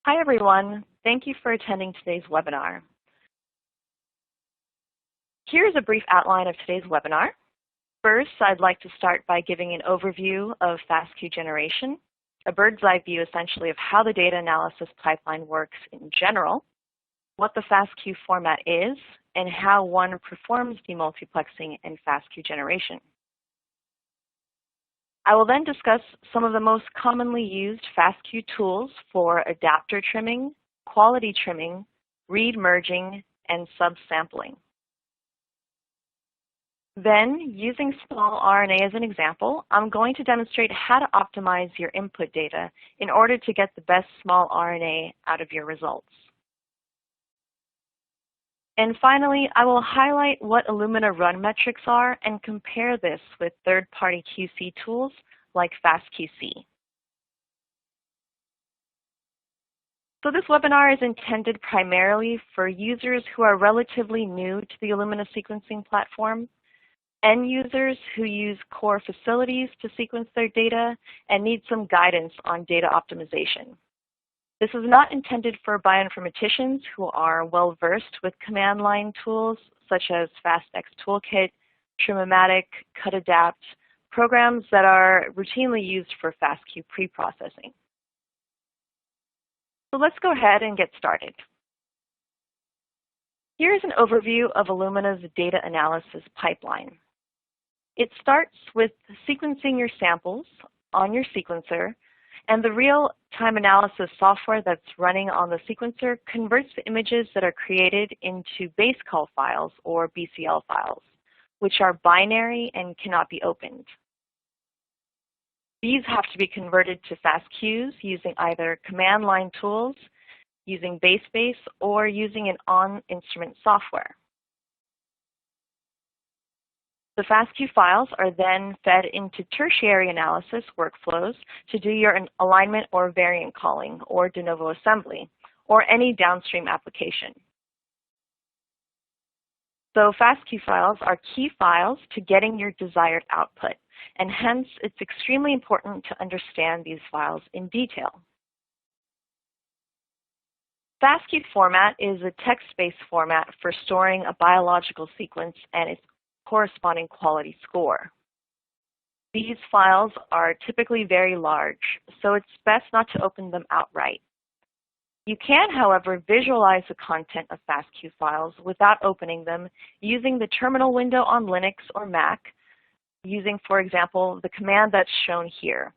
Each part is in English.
Hi everyone, thank you for attending today's webinar. Here's a brief outline of today's webinar. First, I'd like to start by giving an overview of FASTQ generation, a bird's eye view essentially of how the data analysis pipeline works in general, what the FASTQ format is, and how one performs demultiplexing and FASTQ generation. I will then discuss some of the most commonly used FASTQ tools for adapter trimming, quality trimming, read merging, and subsampling. Then, using small RNA as an example, I'm going to demonstrate how to optimize your input data in order to get the best small RNA out of your results. And finally, I will highlight what Illumina run metrics are and compare this with third-party QC tools like FASTQC. So this webinar is intended primarily for users who are relatively new to the Illumina sequencing platform, end users who use core facilities to sequence their data and need some guidance on data optimization. This is not intended for bioinformaticians who are well-versed with command line tools such as FastX toolkit, Trimmomatic, CutAdapt, programs that are routinely used for FASTQ pre-processing. So let's go ahead and get started. Here's an overview of Illumina's data analysis pipeline. It starts with sequencing your samples on your sequencer, and the real-time analysis software that's running on the sequencer converts the images that are created into base call files, or BCL files, which are binary and cannot be opened. These have to be converted to FASTQs using either command line tools, using BaseSpace, or using an on-instrument software. The FASTQ files are then fed into tertiary analysis workflows to do your alignment or variant calling or de novo assembly or any downstream application. So FASTQ files are key files to getting your desired output, and hence it's extremely important to understand these files in detail. FASTQ format is a text-based format for storing a biological sequence and its corresponding quality score. These files are typically very large, so it's best not to open them outright. You can, however, visualize the content of FASTQ files without opening them using the terminal window on Linux or Mac, using, for example, the command that's shown here.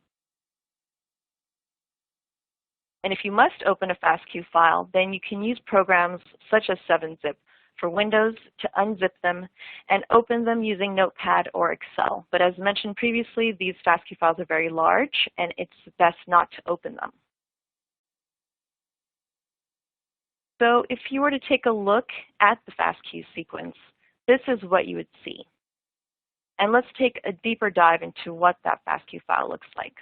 And if you must open a FASTQ file, then you can use programs such as 7-Zip for Windows to unzip them and open them using Notepad or Excel. But as mentioned previously, these FASTQ files are very large and it's best not to open them. So if you were to take a look at the FASTQ sequence, this is what you would see. And let's take a deeper dive into what that FASTQ file looks like.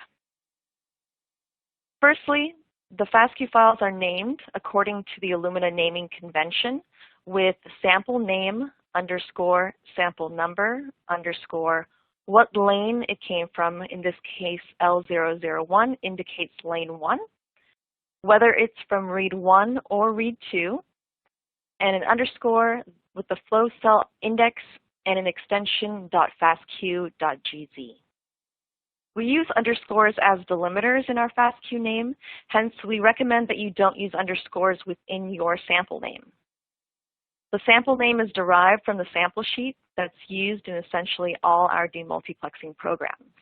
Firstly, the FASTQ files are named according to the Illumina naming convention with sample name underscore sample number underscore what lane it came from. In this case, L001 indicates lane 1, whether it's from read 1 or read 2, and an underscore with the flow cell index and an extension .fastq.gz. We use underscores as delimiters in our FASTQ name, hence we recommend that you don't use underscores within your sample name. The sample name is derived from the sample sheet that's used in essentially all our demultiplexing programs.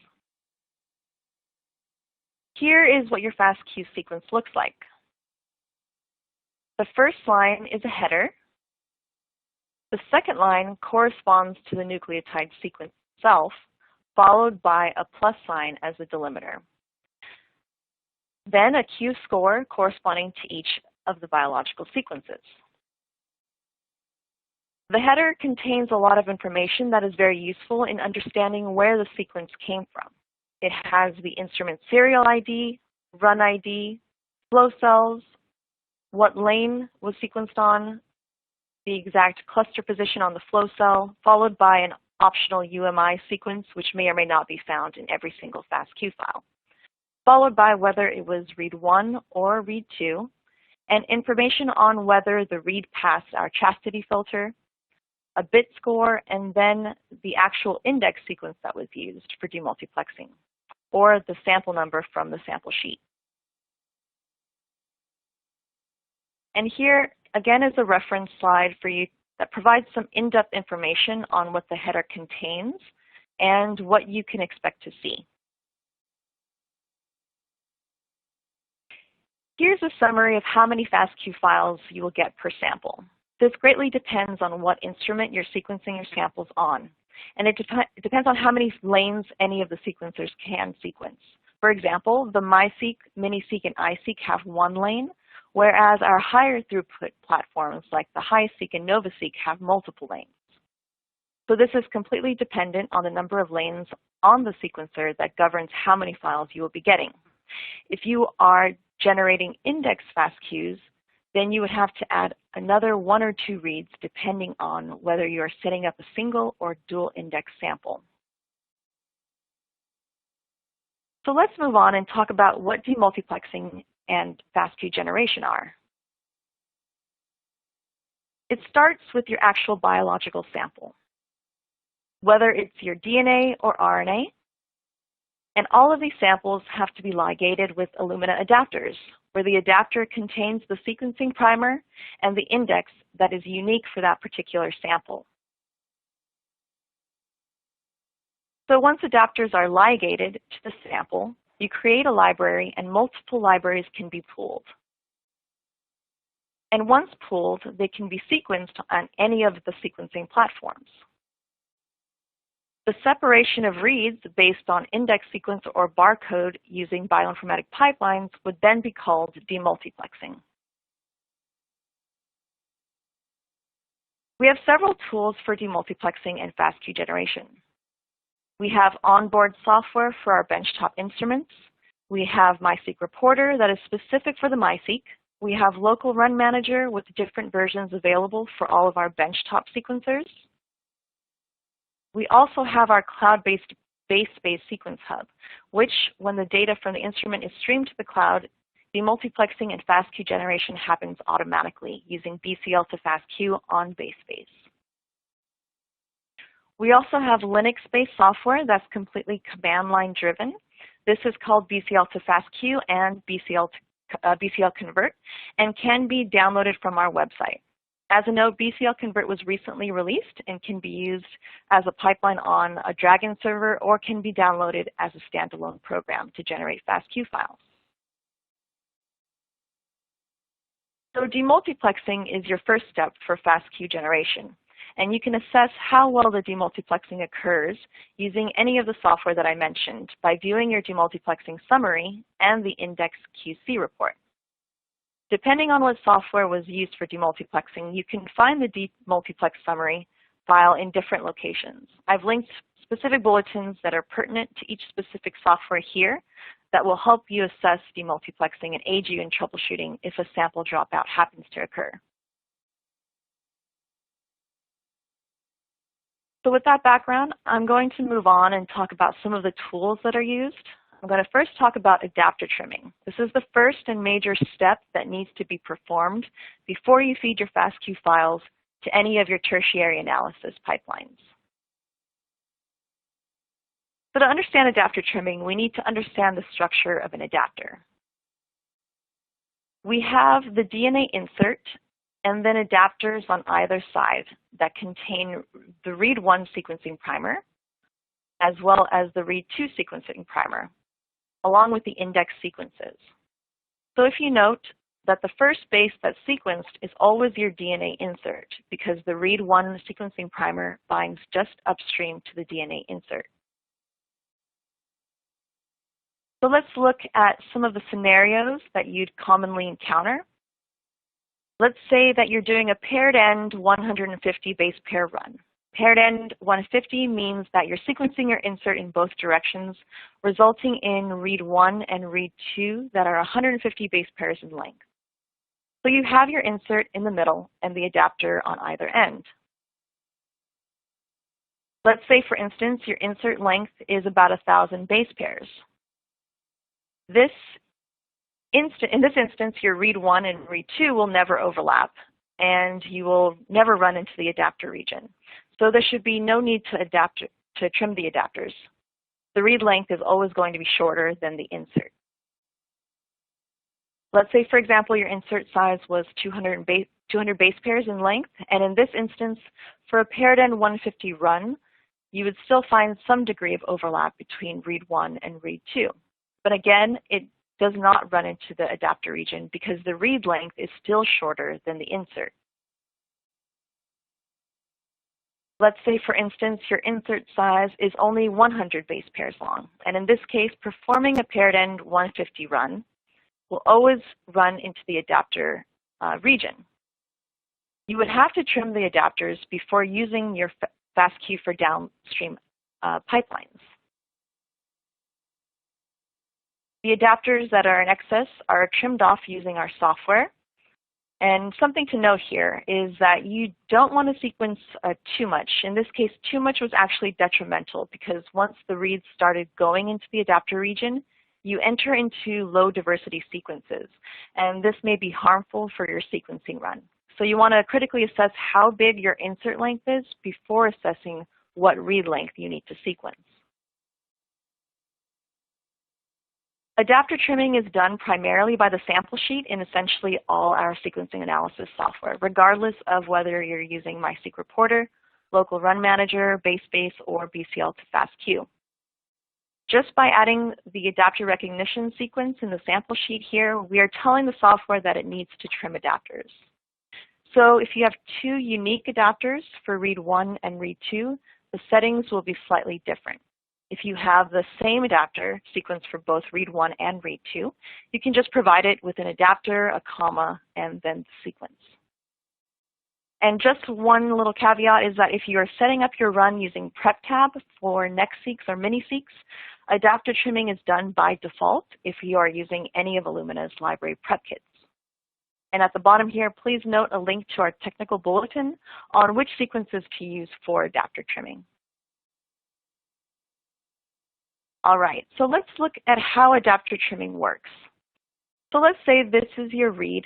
Here is what your FASTQ sequence looks like. The first line is a header. The second line corresponds to the nucleotide sequence itself, followed by a plus sign as a delimiter. Then a Q score corresponding to each of the biological sequences. The header contains a lot of information that is very useful in understanding where the sequence came from. It has the instrument serial ID, run ID, flow cells, what lane was sequenced on, the exact cluster position on the flow cell, followed by an optional UMI sequence, which may or may not be found in every single FASTQ file, followed by whether it was read 1 or read 2, and information on whether the read passed our chastity filter, a bit score, and then the actual index sequence that was used for demultiplexing, or the sample number from the sample sheet. And here, again, is a reference slide for you that provides some in-depth information on what the header contains and what you can expect to see. Here's a summary of how many FASTQ files you will get per sample. This greatly depends on what instrument you're sequencing your samples on, and it depends on how many lanes any of the sequencers can sequence. For example, the MISe, MiniSeq, and iSeq have one lane, whereas our higher throughput platforms like the HiSeq and NovaSeq have multiple lanes. So this is completely dependent on the number of lanes on the sequencer that governs how many files you will be getting. If you are generating index FASTQs, then you would have to add another 1 or 2 reads depending on whether you are setting up a single or dual index sample. So let's move on and talk about what demultiplexing and FASTQ generation are. It starts with your actual biological sample, whether it's your DNA or RNA, and all of these samples have to be ligated with Illumina adapters, where the adapter contains the sequencing primer and the index that is unique for that particular sample. So once adapters are ligated to the sample, you create a library and multiple libraries can be pooled. And once pooled, they can be sequenced on any of the sequencing platforms. The separation of reads based on index sequence or barcode using bioinformatic pipelines would then be called demultiplexing. We have several tools for demultiplexing and FASTQ generation. We have onboard software for our benchtop instruments. We have MiSeq Reporter that is specific for the MiSeq. We have Local Run Manager with different versions available for all of our benchtop sequencers. We also have our cloud-based BaseSpace Sequence Hub, which, when the data from the instrument is streamed to the cloud, demultiplexing and FASTQ generation happens automatically using BCL to FASTQ on BaseSpace. We also have Linux-based software that's completely command line driven. This is called BCL to FASTQ and BCL Convert and can be downloaded from our website. As a note, BCL Convert was recently released and can be used as a pipeline on a Dragon server or can be downloaded as a standalone program to generate FASTQ files. So demultiplexing is your first step for FASTQ generation, and you can assess how well the demultiplexing occurs using any of the software that I mentioned by viewing your demultiplexing summary and the index QC report. Depending on what software was used for demultiplexing, you can find the demultiplex summary file in different locations. I've linked specific bulletins that are pertinent to each specific software here that will help you assess demultiplexing and aid you in troubleshooting if a sample dropout happens to occur. So with that background, I'm going to move on and talk about some of the tools that are used. I'm going to first talk about adapter trimming. This is the first and major step that needs to be performed before you feed your FASTQ files to any of your tertiary analysis pipelines. So to understand adapter trimming, we need to understand the structure of an adapter. We have the DNA insert and then adapters on either side that contain the read1 sequencing primer as well as the read2 sequencing primer, along with the index sequences. So if you note that the first base that's sequenced is always your DNA insert because the read1 sequencing primer binds just upstream to the DNA insert. So let's look at some of the scenarios that you'd commonly encounter. Let's say that you're doing a paired end 150 base pair run. Paired end 150 means that you're sequencing your insert in both directions, resulting in read 1 and read 2 that are 150 base pairs in length. So you have your insert in the middle and the adapter on either end. Let's say, for instance, your insert length is about 1,000 base pairs. This In this instance, your read 1 and read 2 will never overlap, and you will never run into the adapter region. So there should be no need to trim the adapters. The read length is always going to be shorter than the insert. Let's say, for example, your insert size was 200 base pairs in length, and in this instance, for a paired end 150 run, you would still find some degree of overlap between read 1 and read 2. But again, it does not run into the adapter region because the read length is still shorter than the insert. Let's say, for instance, your insert size is only 100 base pairs long, and in this case, performing a paired end 150 run will always run into the adapter region. You would have to trim the adapters before using your FASTQ for downstream pipelines. The adapters that are in excess are trimmed off using our software. And something to note here is that you don't want to sequence too much. In this case, too much was actually detrimental because once the reads started going into the adapter region, you enter into low diversity sequences, and this may be harmful for your sequencing run. So you want to critically assess how big your insert length is before assessing what read length you need to sequence. Adapter trimming is done primarily by the sample sheet in essentially all our sequencing analysis software, regardless of whether you're using MySeq Reporter, Local Run Manager, BaseSpace, or BCL to FASTQ. Just by adding the adapter recognition sequence in the sample sheet here, we are telling the software that it needs to trim adapters. So if you have two unique adapters for read 1 and read 2, the settings will be slightly different. If you have the same adapter sequence for both read 1 and read 2, you can just provide it with an adapter, a comma, and then the sequence. And just one little caveat is that if you are setting up your run using PrepTab for NextSeqs or MiniSeqs, adapter trimming is done by default if you are using any of Illumina's library prep kits. And at the bottom here, please note a link to our technical bulletin on which sequences to use for adapter trimming. All right, so let's look at how adapter trimming works. So let's say this is your read.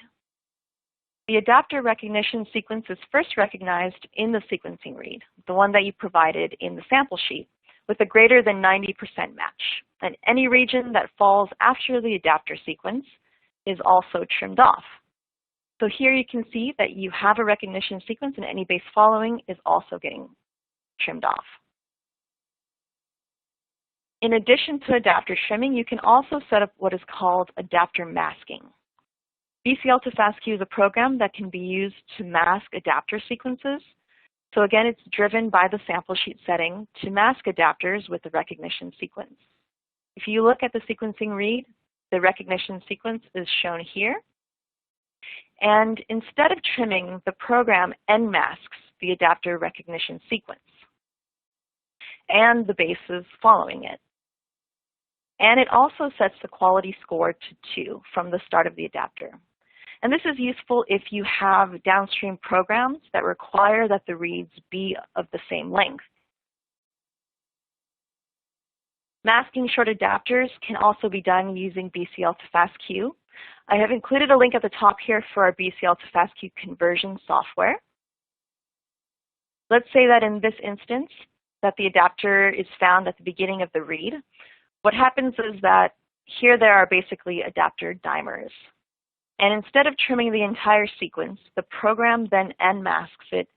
The adapter recognition sequence is first recognized in the sequencing read, the one that you provided in the sample sheet, with a greater than 90% match. And any region that falls after the adapter sequence is also trimmed off. So here you can see that you have a recognition sequence and any base following is also getting trimmed off. In addition to adapter trimming, you can also set up what is called adapter masking. BCL to FASTQ is a program that can be used to mask adapter sequences. So again, it's driven by the sample sheet setting to mask adapters with the recognition sequence. If you look at the sequencing read, the recognition sequence is shown here. And instead of trimming, the program masks the adapter recognition sequence and the bases following it. And it also sets the quality score to 2 from the start of the adapter. And this is useful if you have downstream programs that require that the reads be of the same length. Masking short adapters can also be done using BCL to FASTQ. I have included a link at the top here for our BCL to FASTQ conversion software. Let's say that in this instance, that the adapter is found at the beginning of the read. What happens is that here there are basically adapter dimers. And instead of trimming the entire sequence, the program then masks it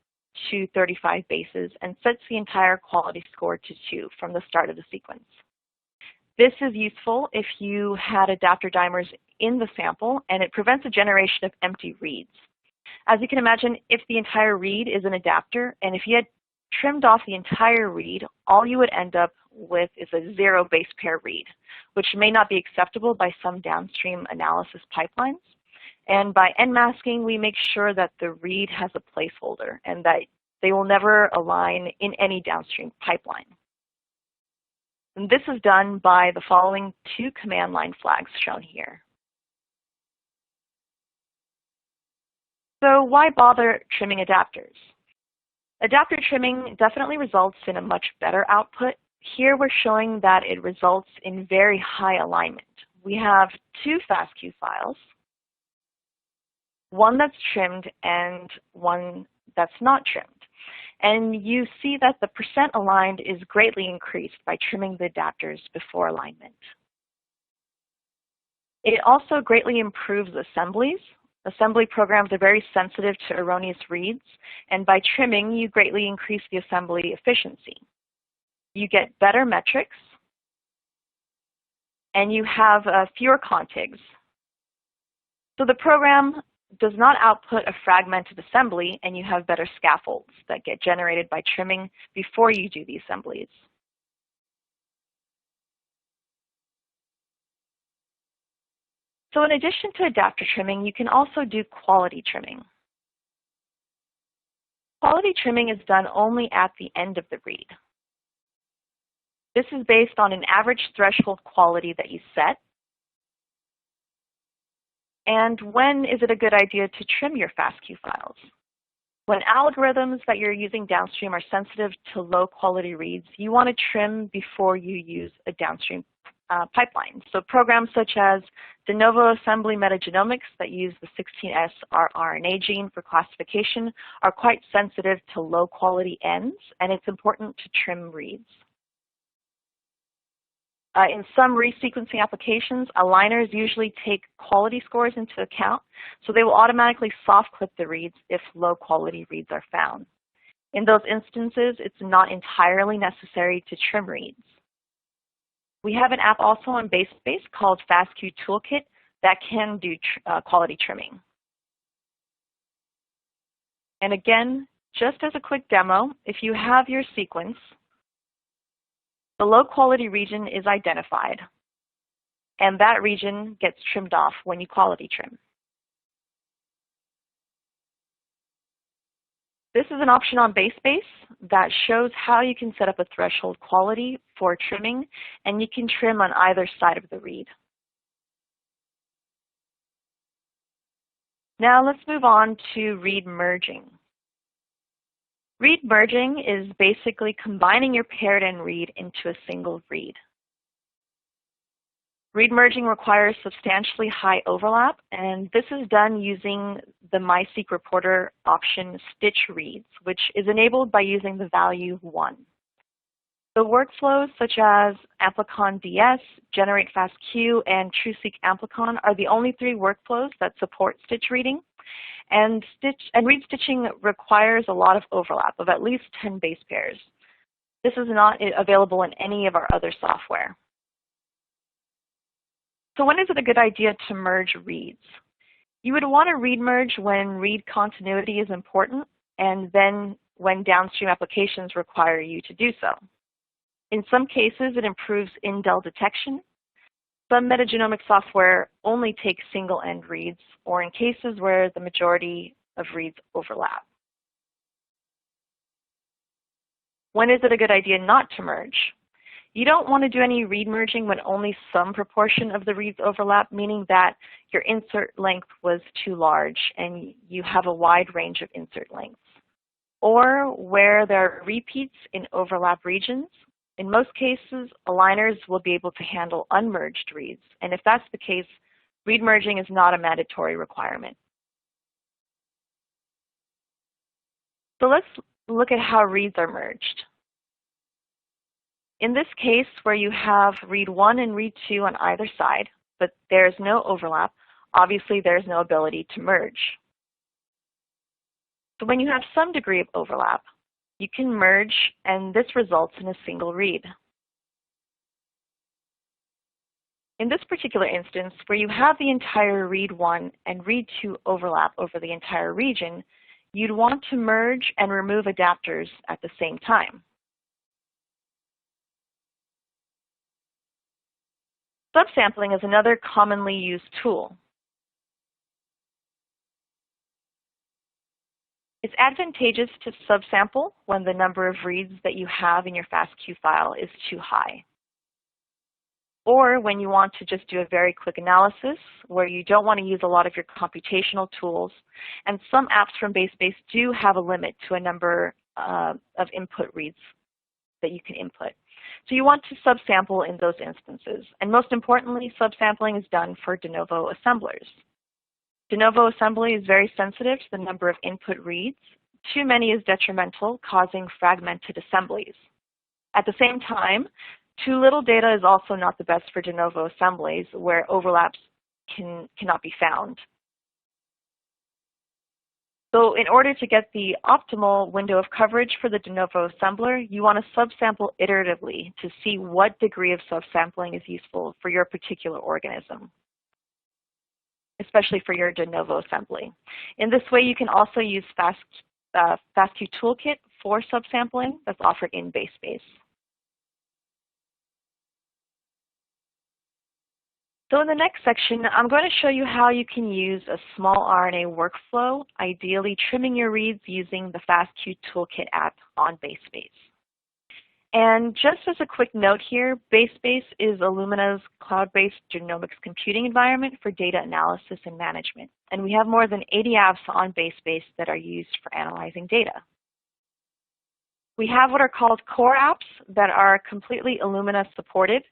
to 35 bases and sets the entire quality score to 2 from the start of the sequence. This is useful if you had adapter dimers in the sample, and it prevents a generation of empty reads. As you can imagine, if the entire read is an adapter, and if you had trimmed off the entire read, all you would end up with is a 0 base pair read, which may not be acceptable by some downstream analysis pipelines. And by masking, we make sure that the read has a placeholder and that they will never align in any downstream pipeline. And this is done by the following 2 command line flags shown here. So why bother trimming adapters? Adapter trimming definitely results in a much better output. Here we're showing that it results in very high alignment, we have two FASTQ files, one that's trimmed and one that's not trimmed. And you see that the percent aligned is greatly increased by trimming the adapters before alignment. It also greatly improves assemblies. Assembly programs are very sensitive to erroneous reads, and by trimming, you greatly increase the assembly efficiency. You get better metrics, and you have fewer contigs. So the program does not output a fragmented assembly, and you have better scaffolds that get generated by trimming before you do the assemblies. So in addition to adapter trimming, you can also do quality trimming. Quality trimming is done only at the end of the read. This is based on an average threshold quality that you set. And when is it a good idea to trim your FASTQ files? When algorithms that you're using downstream are sensitive to low quality reads, you want to trim before you use a downstream pipeline. So programs such as de novo assembly metagenomics that use the 16S rRNA gene for classification are quite sensitive to low quality ends, and it's important to trim reads. In some resequencing applications, aligners usually take quality scores into account, so they will automatically soft clip the reads if low quality reads are found. In those instances, it's not entirely necessary to trim reads. We have an app also on BaseSpace called FASTQ Toolkit that can do quality trimming. And again, just as a quick demo, if you have your sequence, the low quality region is identified, and that region gets trimmed off when you quality trim. This is an option on BaseSpace that shows how you can set up a threshold quality for trimming, and you can trim on either side of the read. Now let's move on to read merging. Read merging is basically combining your paired end read into a single read. Read merging requires substantially high overlap, and this is done using the MISe reporter option stitch reads, which is enabled by using the value 1. The workflows such as Amplicon DS, Generate FASTQ, and TrueSeq Amplicon are the only 3 workflows that support stitch reading. And read stitching requires a lot of overlap of at least 10 base pairs. This is not available in any of our other software. So when is it a good idea to merge reads? You would want to read merge when read continuity is important, and then when downstream applications require you to do so. In some cases, it improves indel detection. Some metagenomic software only takes single-end reads, or in cases where the majority of reads overlap. When is it a good idea not to merge? You don't want to do any read merging when only some proportion of the reads overlap, meaning that your insert length was too large and you have a wide range of insert lengths. Or where there are repeats in overlap regions. In most cases, aligners will be able to handle unmerged reads, and if that's the case, read merging is not a mandatory requirement. So let's look at how reads are merged. In this case, where you have read 1 and read 2 on either side, but there's no overlap, obviously there's no ability to merge. So when you have some degree of overlap, you can merge, and this results in a single read. In this particular instance, where you have the entire read 1 and read 2 overlap over the entire region, you'd want to merge and remove adapters at the same time. Subsampling is another commonly used tool. It's advantageous to subsample when the number of reads that you have in your FASTQ file is too high. Or when you want to just do a very quick analysis where you don't want to use a lot of your computational tools. And some apps from BaseSpace do have a limit to a number of input reads that you can input. So you want to subsample in those instances. And most importantly, subsampling is done for de novo assemblers. De novo assembly is very sensitive to the number of input reads. Too many is detrimental, causing fragmented assemblies. At the same time, too little data is also not the best for de novo assemblies where overlaps cannot be found. So in order to get the optimal window of coverage for the de novo assembler, you want to subsample iteratively to see what degree of subsampling is useful for your particular organism, especially for your de novo assembly. In this way, you can also use FASTQ toolkit for subsampling that's offered in BaseSpace. So in the next section, I'm going to show you how you can use a small RNA workflow, ideally trimming your reads using the FASTQ toolkit app on BaseSpace. And just as a quick note here, BaseSpace is Illumina's cloud-based genomics computing environment for data analysis and management. And we have more than 80 apps on BaseSpace that are used for analyzing data. We have what are called core apps that are completely Illumina supported.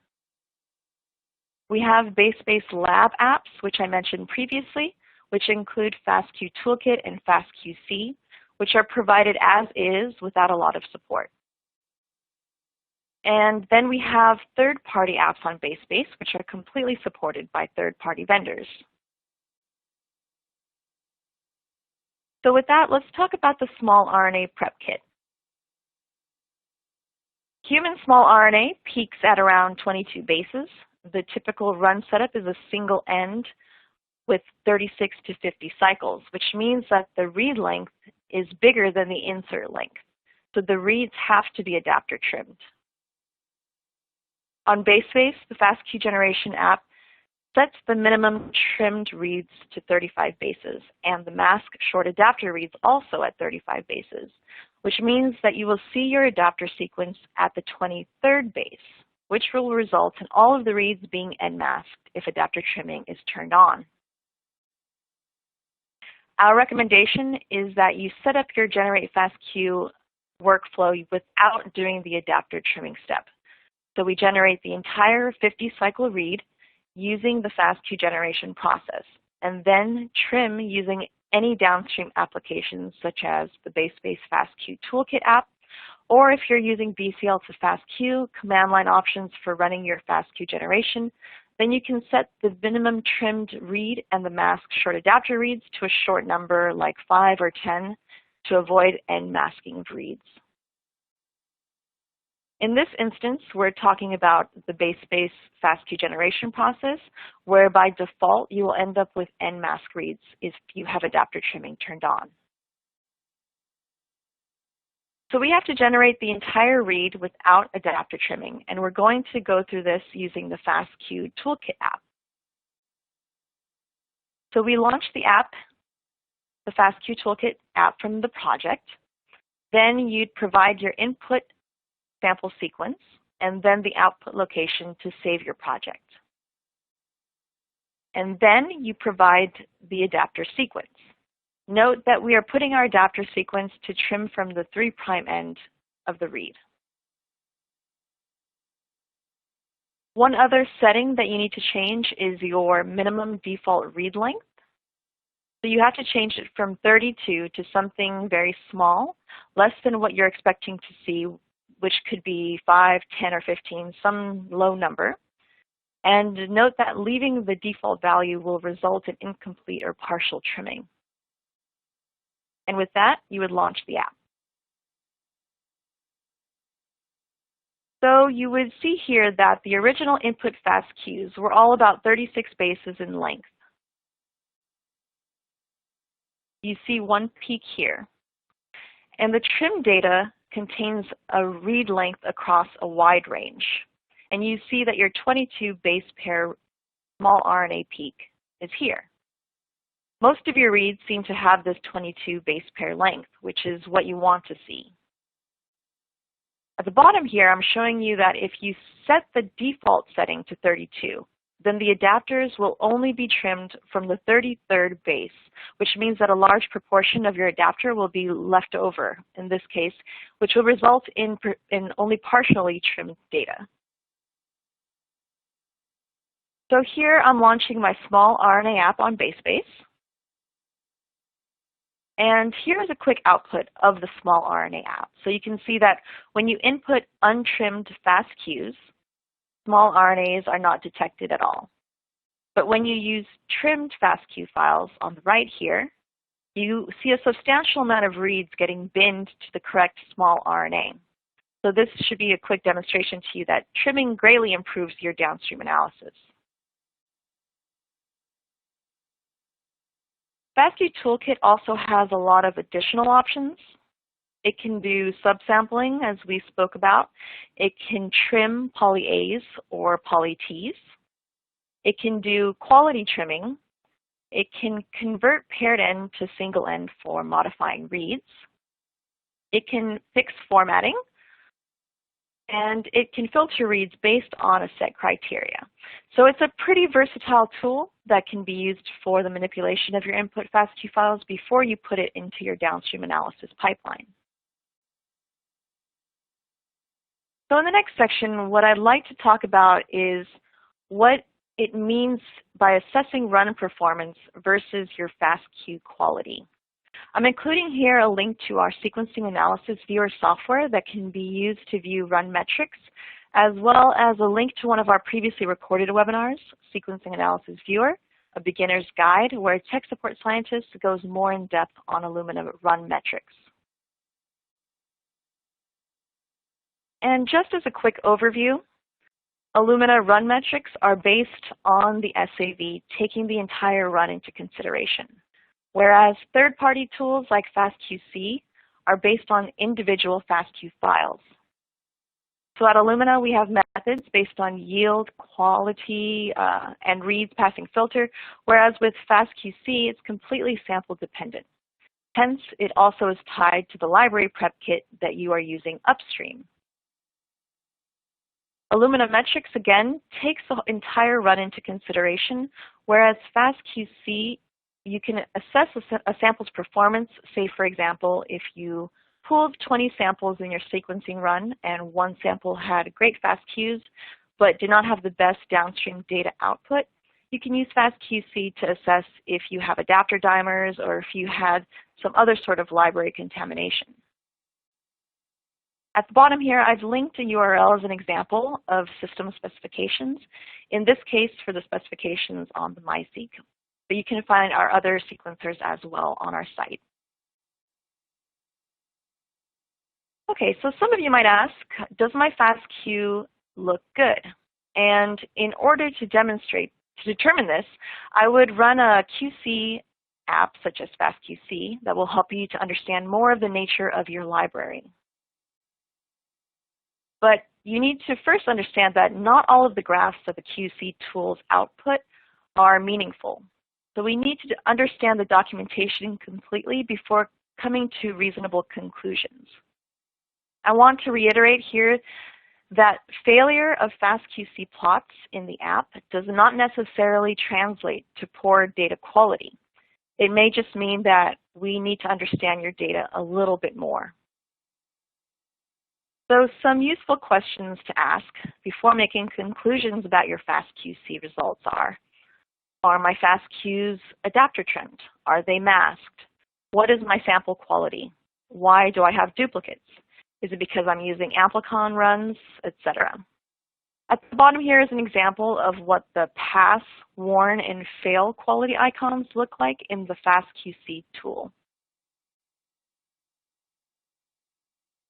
We have BaseSpace lab apps, which I mentioned previously, which include FASTQ toolkit and FASTQC, which are provided as is without a lot of support. And then we have third-party apps on BaseSpace, which are completely supported by third-party vendors. So with that, let's talk about the small RNA prep kit. Human small RNA peaks at around 22 bases. The typical run setup is a single end with 36 to 50 cycles, which means that the read length is bigger than the insert length. So the reads have to be adapter trimmed. On BaseSpace, the FASTQ generation app sets the minimum trimmed reads to 35 bases, and the mask short adapter reads also at 35 bases, which means that you will see your adapter sequence at the 23rd base, which will result in all of the reads being end-masked if adapter trimming is turned on. Our recommendation is that you set up your Generate FASTQ workflow without doing the adapter trimming step. So we generate the entire 50-cycle read using the FASTQ generation process, and then trim using any downstream applications such as the BaseSpace FASTQ toolkit app, or if you're using BCL to FASTQ command line options for running your FASTQ generation, then you can set the minimum trimmed read and the mask short adapter reads to a short number like 5 or 10 to avoid end masking of reads. In this instance, we're talking about the BaseSpace FASTQ generation process, where by default you will end up with end mask reads if you have adapter trimming turned on. So we have to generate the entire read without adapter trimming, and we're going to go through this using the FASTQ toolkit app. So we launch the app, the FASTQ toolkit app from the project. Then you'd provide your input sample sequence and then the output location to save your project. And then you provide the adapter sequence. Note that we are putting our adapter sequence to trim from the 3' end of the read. One other setting that you need to change is your minimum default read length. So you have to change it from 32 to something very small, less than what you're expecting to see, which could be 5, 10, or 15, some low number. And note that leaving the default value will result in incomplete or partial trimming. And with that, you would launch the app. So you would see here that the original input FASTQs were all about 36 bases in length. You see one peak here. And the trim data contains a read length across a wide range. And you see that your 22 base pair small RNA peak is here. Most of your reads seem to have this 22 base pair length, which is what you want to see. At the bottom here, I'm showing you that if you set the default setting to 32, then the adapters will only be trimmed from the 33rd base, which means that a large proportion of your adapter will be left over in this case, which will result in only partially trimmed data. So here I'm launching my small RNA app on BaseSpace. And here's a quick output of the small RNA app. So you can see that when you input untrimmed FASTQs, small RNAs are not detected at all. But when you use trimmed FASTQ files on the right here, you see a substantial amount of reads getting binned to the correct small RNA. So this should be a quick demonstration to you that trimming greatly improves your downstream analysis. FASTQ Toolkit also has a lot of additional options. It can do subsampling, as we spoke about. It can trim poly A's or poly T's. It can do quality trimming. It can convert paired end to single end for modifying reads. It can fix formatting. And it can filter reads based on a set criteria. So it's a pretty versatile tool that can be used for the manipulation of your input FASTQ files before you put it into your downstream analysis pipeline. So in the next section, what I'd like to talk about is what it means by assessing run performance versus your FASTQ quality. I'm including here a link to our sequencing analysis viewer software that can be used to view run metrics, as well as a link to one of our previously recorded webinars, Sequencing Analysis Viewer, a beginner's guide where a tech support scientist goes more in depth on Illumina run metrics. And just as a quick overview, Illumina run metrics are based on the SAV, taking the entire run into consideration, whereas third-party tools like FASTQC are based on individual FASTQ files. So at Illumina, we have methods based on yield, quality, and reads passing filter, whereas with FASTQC, it's completely sample dependent. Hence, it also is tied to the library prep kit that you are using upstream. Illumina metrics, again, takes the entire run into consideration, whereas FASTQC, you can assess a sample's performance. Say, for example, if you pooled 20 samples in your sequencing run and one sample had great FASTQs but did not have the best downstream data output, you can use FASTQC to assess if you have adapter dimers or if you had some other sort of library contamination. At the bottom here, I've linked a URL as an example of system specifications, in this case for the specifications on the MISe. But you can find our other sequencers as well on our site. Okay, so some of you might ask, does my FASTQ look good? And in order to determine this, I would run a QC app such as FASTQC that will help you to understand more of the nature of your library. But you need to first understand that not all of the graphs that the QC tools output are meaningful. So we need to understand the documentation completely before coming to reasonable conclusions. I want to reiterate here that failure of FASTQC plots in the app does not necessarily translate to poor data quality. It may just mean that we need to understand your data a little bit more. So some useful questions to ask before making conclusions about your FASTQC results are my FASTQs adapter trimmed? Are they masked? What is my sample quality? Why do I have duplicates? Is it because I'm using amplicon runs, etc.? At the bottom here is an example of what the pass, warn, and fail quality icons look like in the FASTQC tool.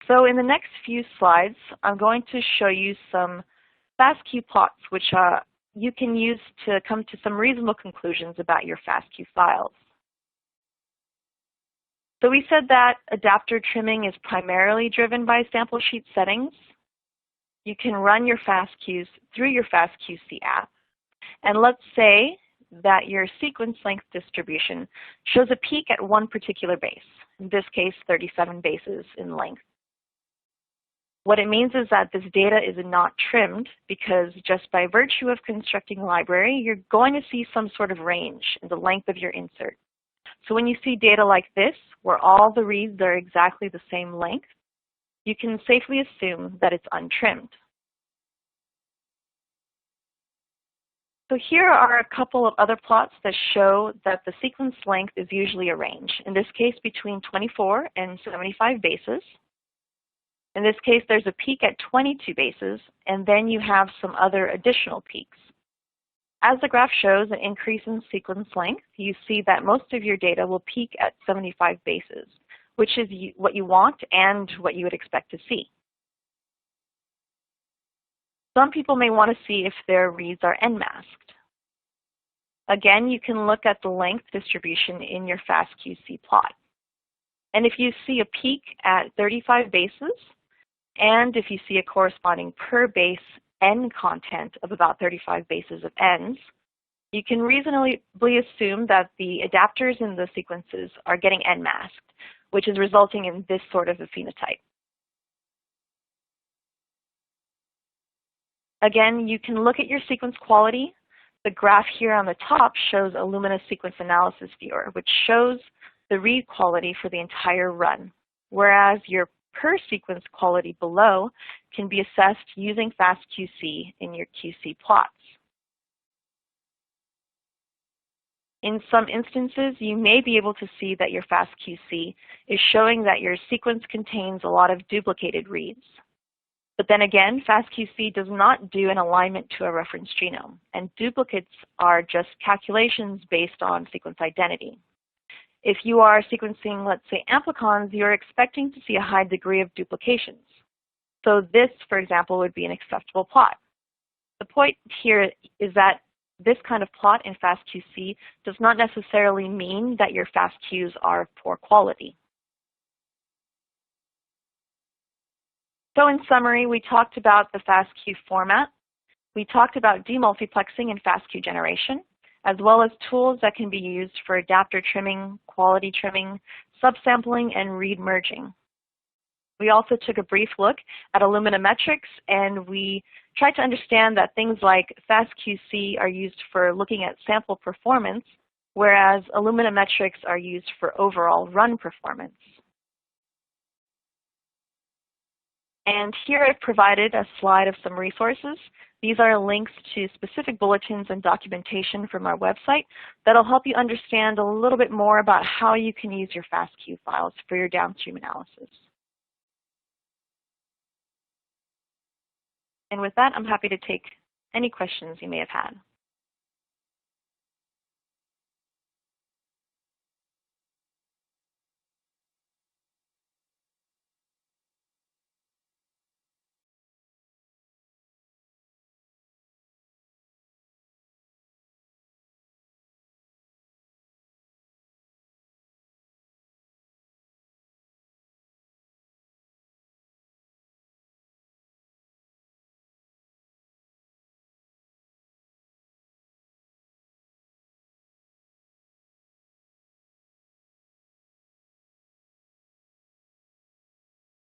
So in the next few slides, I'm going to show you some FASTQ plots which you can use to come to some reasonable conclusions about your FASTQ files. So we said that adapter trimming is primarily driven by sample sheet settings. You can run your FASTQs through your FASTQC app. And let's say that your sequence length distribution shows a peak at one particular base, in this case 37 bases in length. What it means is that this data is not trimmed because just by virtue of constructing a library, you're going to see some sort of range in the length of your insert. So when you see data like this, where all the reads are exactly the same length, you can safely assume that it's untrimmed. So here are a couple of other plots that show that the sequence length is usually a range, in this case between 24 and 75 bases. In this case, there's a peak at 22 bases, and then you have some other additional peaks. As the graph shows an increase in sequence length, you see that most of your data will peak at 75 bases, which is what you want and what you would expect to see. Some people may want to see if their reads are n-masked. Again, you can look at the length distribution in your FASTQC plot. And if you see a peak at 35 bases, and if you see a corresponding per base n content of about 35 bases of n's, you can reasonably assume that the adapters in the sequences are getting n-masked, which is resulting in this sort of a phenotype. Again, you can look at your sequence quality. The graph here on the top shows Illumina Sequence Analysis Viewer, which shows the read quality for the entire run, whereas your per sequence quality below can be assessed using FASTQC in your QC plots. In some instances, you may be able to see that your FASTQC is showing that your sequence contains a lot of duplicated reads. But then again, FASTQC does not do an alignment to a reference genome, and duplicates are just calculations based on sequence identity. If you are sequencing, let's say, amplicons, you're expecting to see a high degree of duplications. So this, for example, would be an acceptable plot. The point here is that this kind of plot in FASTQC does not necessarily mean that your FASTQs are of poor quality. So in summary, we talked about the FASTQ format. We talked about demultiplexing and FASTQ generation, as well as tools that can be used for adapter trimming, quality trimming, subsampling, and read merging. We also took a brief look at Illumina metrics, and we tried to understand that things like FASTQC are used for looking at sample performance, whereas Illumina metrics are used for overall run performance. And here I've provided a slide of some resources. These are links to specific bulletins and documentation from our website that'll help you understand a little bit more about how you can use your FASTQ files for your downstream analysis. And with that, I'm happy to take any questions you may have had.